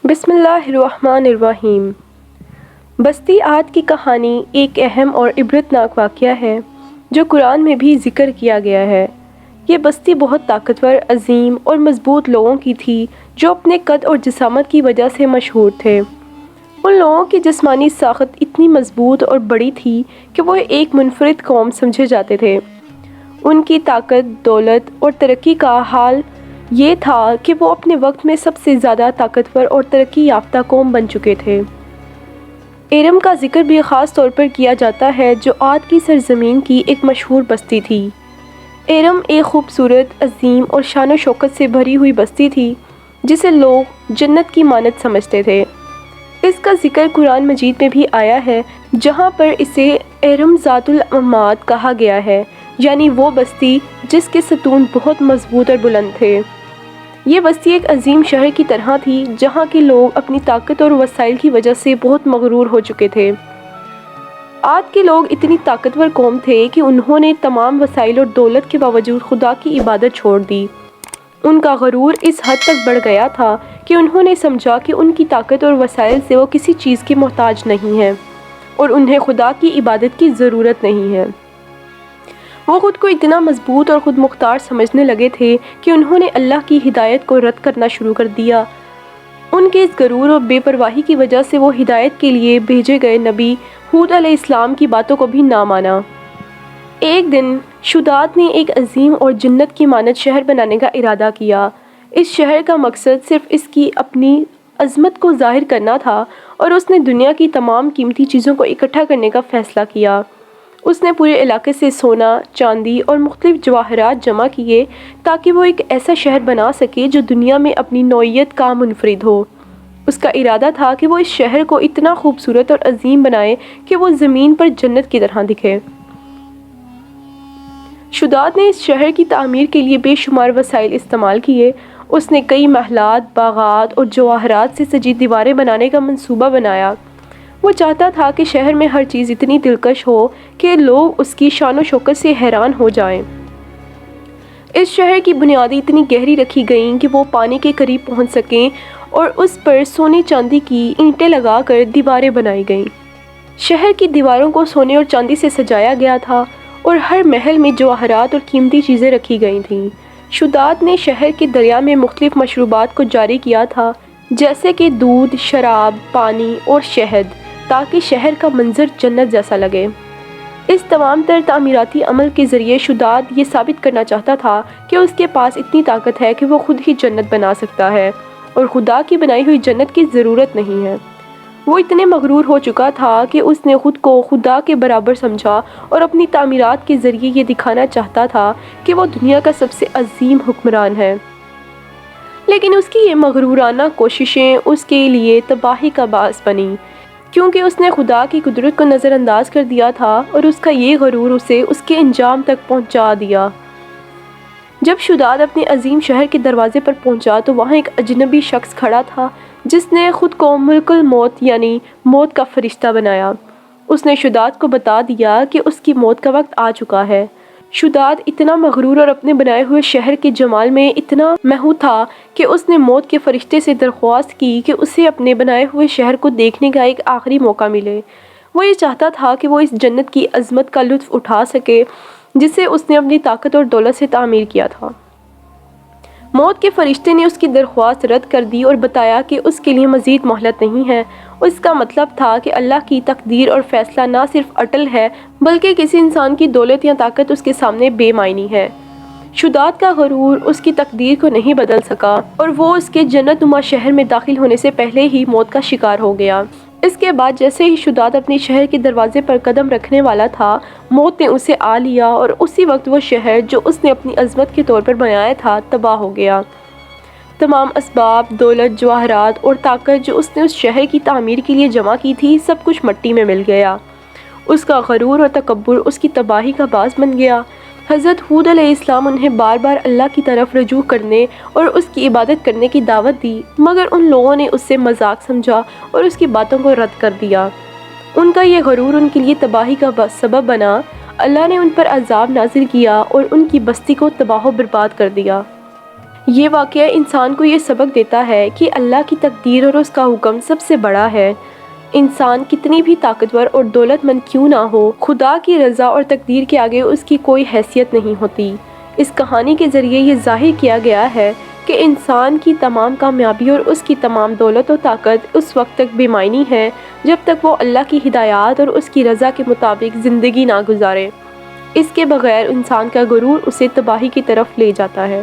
بسم اللہ الرحمن الرحیم۔ بستی عاد کی کہانی ایک اہم اور عبرتناک واقعہ ہے جو قرآن میں بھی ذکر کیا گیا ہے۔ یہ بستی بہت طاقتور، عظیم اور مضبوط لوگوں کی تھی جو اپنے قد اور جسامت کی وجہ سے مشہور تھے۔ ان لوگوں کی جسمانی ساخت اتنی مضبوط اور بڑی تھی کہ وہ ایک منفرد قوم سمجھے جاتے تھے۔ ان کی طاقت، دولت اور ترقی کا حال یہ تھا کہ وہ اپنے وقت میں سب سے زیادہ طاقتور اور ترقی یافتہ قوم بن چکے تھے۔ ارم کا ذکر بھی خاص طور پر کیا جاتا ہے جو عاد کی سرزمین کی ایک مشہور بستی تھی۔ ارم ایک خوبصورت، عظیم اور شان و شوکت سے بھری ہوئی بستی تھی جسے لوگ جنت کی مانند سمجھتے تھے۔ اس کا ذکر قرآن مجید میں بھی آیا ہے جہاں پر اسے ارم ذات العماد کہا گیا ہے، یعنی وہ بستی جس کے ستون بہت مضبوط اور بلند تھے۔ یہ بستی ایک عظیم شہر کی طرح تھی جہاں کے لوگ اپنی طاقت اور وسائل کی وجہ سے بہت مغرور ہو چکے تھے۔ عاد کے لوگ اتنی طاقتور قوم تھے کہ انہوں نے تمام وسائل اور دولت کے باوجود خدا کی عبادت چھوڑ دی۔ ان کا غرور اس حد تک بڑھ گیا تھا کہ انہوں نے سمجھا کہ ان کی طاقت اور وسائل سے وہ کسی چیز کے محتاج نہیں ہیں اور انہیں خدا کی عبادت کی ضرورت نہیں ہے۔ وہ خود کو اتنا مضبوط اور خود مختار سمجھنے لگے تھے کہ انہوں نے اللہ کی ہدایت کو رد کرنا شروع کر دیا۔ ان کے اس غرور اور بے پرواہی کی وجہ سے وہ ہدایت کے لیے بھیجے گئے نبی ہود علیہ السلام کی باتوں کو بھی نہ مانا۔ ایک دن شداد نے ایک عظیم اور جنت کی مانند شہر بنانے کا ارادہ کیا۔ اس شہر کا مقصد صرف اس کی اپنی عظمت کو ظاہر کرنا تھا اور اس نے دنیا کی تمام قیمتی چیزوں کو اکٹھا کرنے کا فیصلہ کیا۔ اس نے پورے علاقے سے سونا، چاندی اور مختلف جواہرات جمع کیے تاکہ وہ ایک ایسا شہر بنا سکے جو دنیا میں اپنی نوعیت کا منفرد ہو۔ اس کا ارادہ تھا کہ وہ اس شہر کو اتنا خوبصورت اور عظیم بنائے کہ وہ زمین پر جنت کی طرح دکھے۔ شداد نے اس شہر کی تعمیر کے لیے بے شمار وسائل استعمال کیے۔ اس نے کئی محلات، باغات اور جواہرات سے سجی دیواریں بنانے کا منصوبہ بنایا۔ وہ چاہتا تھا کہ شہر میں ہر چیز اتنی دلکش ہو کہ لوگ اس کی شان و شوکت سے حیران ہو جائیں۔ اس شہر کی بنیادیں اتنی گہری رکھی گئیں کہ وہ پانی کے قریب پہنچ سکیں اور اس پر سونے چاندی کی اینٹیں لگا کر دیواریں بنائی گئیں۔ شہر کی دیواروں کو سونے اور چاندی سے سجایا گیا تھا اور ہر محل میں جواہرات اور قیمتی چیزیں رکھی گئی تھیں۔ شداد نے شہر کے دریا میں مختلف مشروبات کو جاری کیا تھا جیسے کہ دودھ، شراب، پانی اور شہد، تاکہ شہر کا منظر جنت جیسا لگے۔ اس تمام تر تعمیراتی عمل کے ذریعے شداد یہ ثابت کرنا چاہتا تھا کہ اس کے پاس اتنی طاقت ہے کہ وہ خود ہی جنت بنا سکتا ہے اور خدا کی بنائی ہوئی جنت کی ضرورت نہیں ہے۔ وہ اتنے مغرور ہو چکا تھا کہ اس نے خود کو خدا کے برابر سمجھا اور اپنی تعمیرات کے ذریعے یہ دکھانا چاہتا تھا کہ وہ دنیا کا سب سے عظیم حکمران ہے۔ لیکن اس کی یہ مغرورانہ کوششیں اس کے لیے تباہی کا باعث بنیں، کیونکہ اس نے خدا کی قدرت کو نظر انداز کر دیا تھا اور اس کا یہ غرور اسے اس کے انجام تک پہنچا دیا۔ جب شداد اپنے عظیم شہر کے دروازے پر پہنچا تو وہاں ایک اجنبی شخص کھڑا تھا جس نے خود کو ملک الموت یعنی موت کا فرشتہ بنایا۔ اس نے شداد کو بتا دیا کہ اس کی موت کا وقت آ چکا ہے۔ شداد اتنا مغرور اور اپنے بنائے ہوئے شہر کے جمال میں اتنا محو تھا کہ اس نے موت کے فرشتے سے درخواست کی کہ اسے اپنے بنائے ہوئے شہر کو دیکھنے کا ایک آخری موقع ملے۔ وہ یہ چاہتا تھا کہ وہ اس جنت کی عظمت کا لطف اٹھا سکے جسے اس نے اپنی طاقت اور دولت سے تعمیر کیا تھا۔ موت کے فرشتے نے اس کی درخواست رد کر دی اور بتایا کہ اس کے لیے مزید مہلت نہیں ہے۔ اس کا مطلب تھا کہ اللہ کی تقدیر اور فیصلہ نہ صرف اٹل ہے بلکہ کسی انسان کی دولت یا طاقت اس کے سامنے بے معنی ہے۔ شداد کا غرور اس کی تقدیر کو نہیں بدل سکا اور وہ اس کے جنت نما شہر میں داخل ہونے سے پہلے ہی موت کا شکار ہو گیا۔ اس کے بعد جیسے ہی شداد اپنے شہر کے دروازے پر قدم رکھنے والا تھا، موت نے اسے آ لیا اور اسی وقت وہ شہر جو اس نے اپنی عظمت کے طور پر بنایا تھا تباہ ہو گیا۔ تمام اسباب، دولت، جواہرات اور طاقت جو اس نے اس شہر کی تعمیر کے لیے جمع کی تھی، سب کچھ مٹی میں مل گیا۔ اس کا غرور اور تکبر اس کی تباہی کا باعث بن گیا۔ حضرت ہود علیہ السلام انہیں بار بار اللہ کی طرف رجوع کرنے اور اس کی عبادت کرنے کی دعوت دی، مگر ان لوگوں نے اس سے مذاق سمجھا اور اس کی باتوں کو رد کر دیا۔ ان کا یہ غرور ان کے لیے تباہی کا سبب بنا۔ اللہ نے ان پر عذاب نازل کیا اور ان کی بستی کو تباہ و برباد کر دیا۔ یہ واقعہ انسان کو یہ سبق دیتا ہے کہ اللہ کی تقدیر اور اس کا حکم سب سے بڑا ہے۔ انسان کتنی بھی طاقتور اور دولت مند کیوں نہ ہو، خدا کی رضا اور تقدیر کے آگے اس کی کوئی حیثیت نہیں ہوتی۔ اس کہانی کے ذریعے یہ ظاہر کیا گیا ہے کہ انسان کی تمام کامیابی اور اس کی تمام دولت و طاقت اس وقت تک بے معنی ہے جب تک وہ اللہ کی ہدایات اور اس کی رضا کے مطابق زندگی نہ گزارے۔ اس کے بغیر انسان کا غرور اسے تباہی کی طرف لے جاتا ہے۔